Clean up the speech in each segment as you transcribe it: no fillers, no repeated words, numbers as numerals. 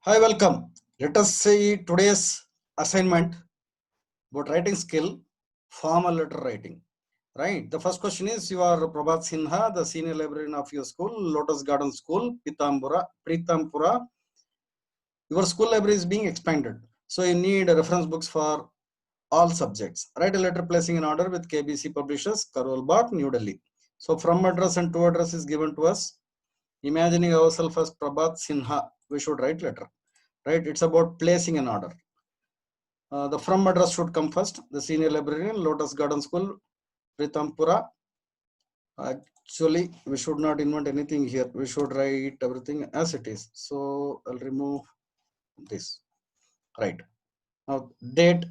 Hi, welcome. Let us see today's assignment about writing skill, formal letter writing. Right. The first question is you are Prabhat Sinha, the senior librarian of your school, Lotus Garden School, Pritampura. Your school library is being expanded. So you need reference books for all subjects. Write a letter placing an order with KBC Publishers, Karol Bagh, New Delhi. So from address and to address is given to us. Imagining ourselves as Prabhat Sinha, we should write letter. Right. It's about placing an order. The from address should come first. The senior librarian, Lotus Garden School, Pritampura. Actually, we should not invent anything here. We should write everything as it is. So I'll remove this. Right. Now, date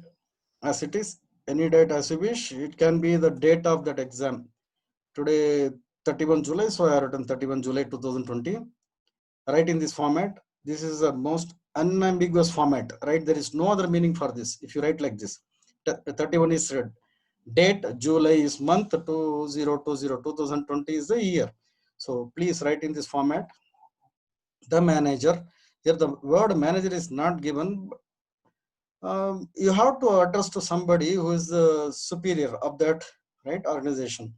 as it is. Any date as you wish. It can be the date of that exam. Today, 31 July. So I have written 31 July 2020. Write in this format. This is the most unambiguous format, right? There is no other meaning for this. If you write like this, 31 is read. Date, July is month, 2020 is the year. So please write in this format. The manager, here the word manager is not given. You have to address to somebody who is the superior of that, right, organization.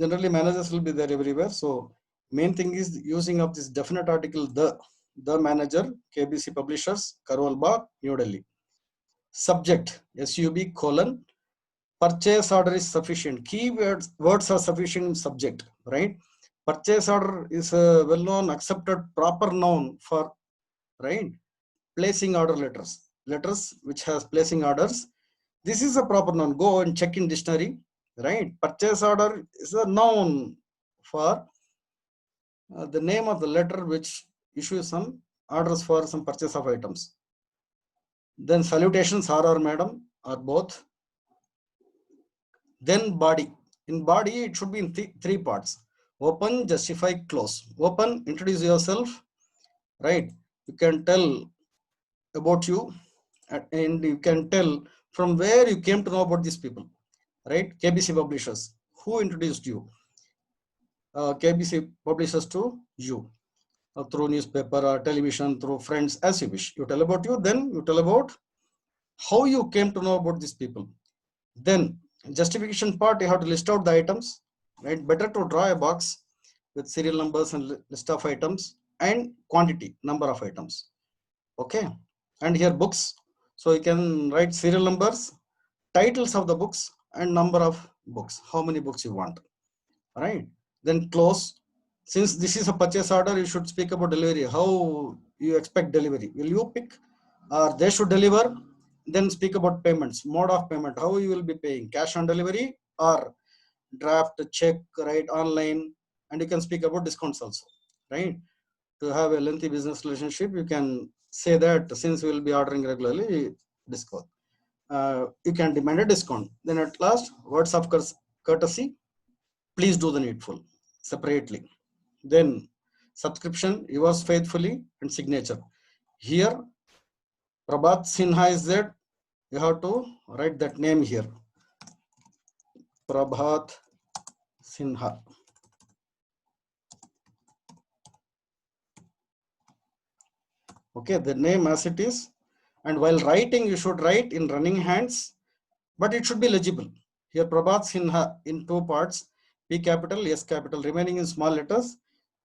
Generally managers will be there everywhere. So main thing is using of this definite article, the manager, KBC Publishers, Karol Bagh, New Delhi. Subject, SUB colon, purchase order is sufficient. Keywords, words are sufficient in subject, right? Purchase order is a well-known, accepted, proper noun for, right, placing order letters. Letters which has placing orders. This is a proper noun. Go and check in dictionary, right? Purchase order is a noun for the name of the letter which issues some orders for some purchase of items. Then salutations, sir or madam, or both. Then body. In body, it should be in three parts. Open, justify, close. Open, introduce yourself, right? You can tell about you and you can tell from where you came to know about these people, right? KBC Publishers, who introduced you? KBC Publishers to you. Through newspaper or television, through friends, as you wish. You tell about you, then you tell about how you came to know about these people. Then justification part, you have to list out the items, right? Better to draw a box with serial numbers and list of items and quantity, number of items. Okay. And here books. So you can write serial numbers, titles of the books and number of books, how many books you want, right? Then close. Since this is a purchase order, you should speak about delivery. How you expect delivery? Will you pick or they should deliver? Then speak about payments, mode of payment, how you will be paying, cash on delivery or draft, check, right, online. And you can speak about discounts also, right? To have a lengthy business relationship, you can say that since we will be ordering regularly, discount. You can demand a discount. Then at last, words of courtesy, please do the needful separately. Then subscription, yours faithfully, and signature. Here, Prabhat Sinha is there. You have to write that name here. Prabhat Sinha. Okay, the name as it is. And while writing, you should write in running hands, but it should be legible. Here, Prabhat Sinha in two parts, P capital, S capital, remaining in small letters,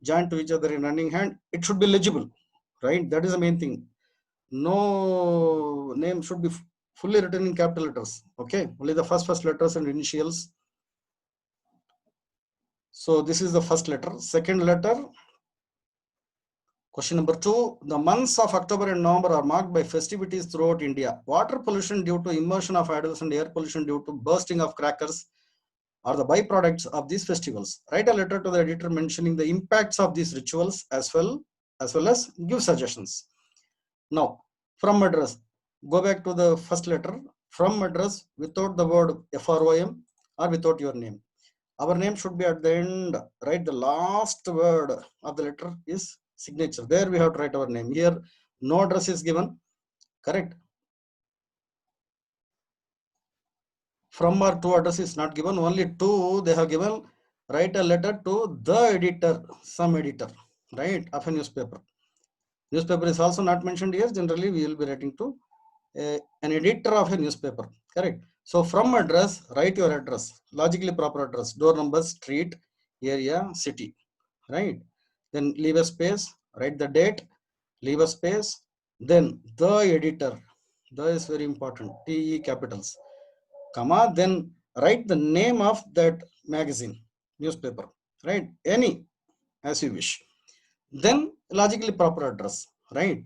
joined to each other in running hand. It should be legible, right? That is the main thing. No name should be fully written in capital letters. Okay, only the first letters and initials. So this is the first letter. Second letter. Question number 2. The months of October and November are marked by festivities throughout India. Water pollution due to immersion of idols and air pollution due to bursting of crackers are the byproducts of these festivals. Write a letter to the editor mentioning the impacts of these rituals as well as give suggestions. Now, from address, go back to the first letter. From address without the word FROM or without your name. Our name should be at the end, right? The last word of the letter is signature. There we have to write our name. Here, no address is given, correct? From or to address is not given, only to they have given. Write a letter to the editor, some editor, right, of a newspaper. Newspaper is also not mentioned here. Generally, we will be writing to an editor of a newspaper, correct? So from address, write your address, logically proper address, door number, street, area, city, right? Then leave a space, write the date, leave a space, then the editor, the is very important, TE capitals, comma, then write the name of that magazine, newspaper, right? Any, as you wish. Then logically proper address, right?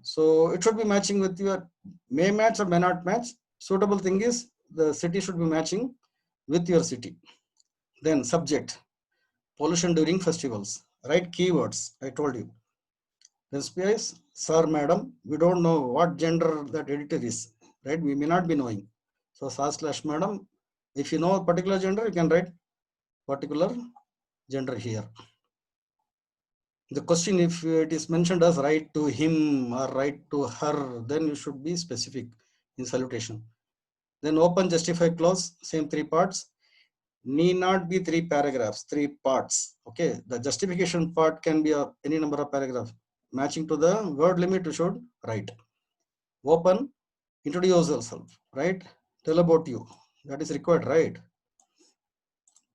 So it should be matching with your, may match or may not match. Suitable thing is the city should be matching with your city. Then subject, pollution during festivals, right? Keywords, I told you. Then space, sir, madam, we don't know what gender that editor is, right? We may not be knowing. So sir/madam, if you know a particular gender, you can write particular gender here. The question, if it is mentioned as write to him or write to her, then you should be specific in salutation. Then open, justify, close, same three parts. Need not be 3 paragraphs, 3 parts. Okay, the justification part can be any number of paragraphs. Matching to the word limit, you should write. Open, introduce yourself, right? Tell about you. That is required, right?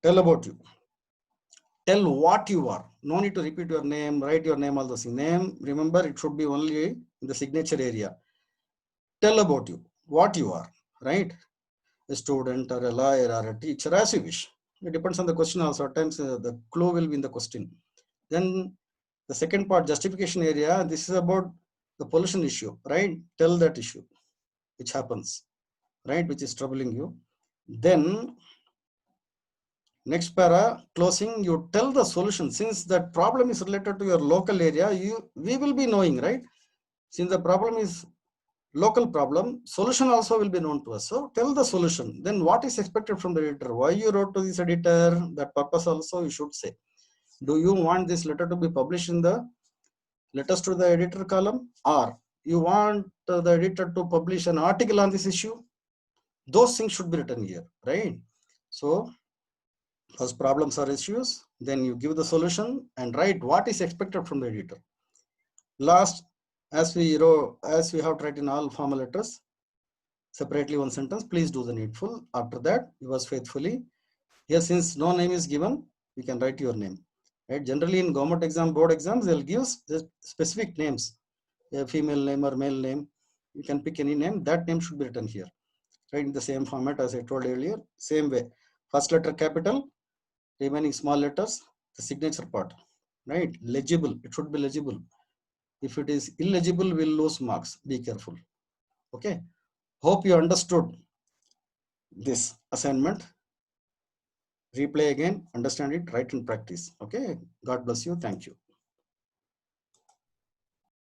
Tell about you. Tell what you are. No need to repeat your name, write your name, all those things. Name, remember, it should be only in the signature area. Tell about you, what you are, right? A student or a lawyer or a teacher, as you wish. It depends on the question also. At times the clue will be in the question. Then the second part, justification area, this is about the pollution issue, right? Tell that issue, which happens, right? Which is troubling you. Then next para, closing, you tell the solution. Since that problem is related to your local area, we will be knowing, right? Since the problem is local problem, solution also will be known to us. So tell the solution. Then what is expected from the editor? Why you wrote to this editor? That purpose also you should say. Do you want this letter to be published in the letters to the editor column, or you want the editor to publish an article on this issue? Those things should be written here, right? So first, problems or issues, then you give the solution and write what is expected from the editor. Last, as we have tried in all formal letters, separately one sentence, please do the needful. After that, yours faithfully. Here, since no name is given, you can write your name. Right? Generally, in government exam, board exams, they'll give specific names, a female name or male name. You can pick any name. That name should be written here, right? In the same format as I told earlier. Same way. First letter capital, remaining small letters, the signature part, right? Legible. It should be legible. If it is illegible, we'll lose marks. Be careful. Okay. Hope you understood this assignment. Replay again, understand it, write and practice. Okay. God bless you. Thank you.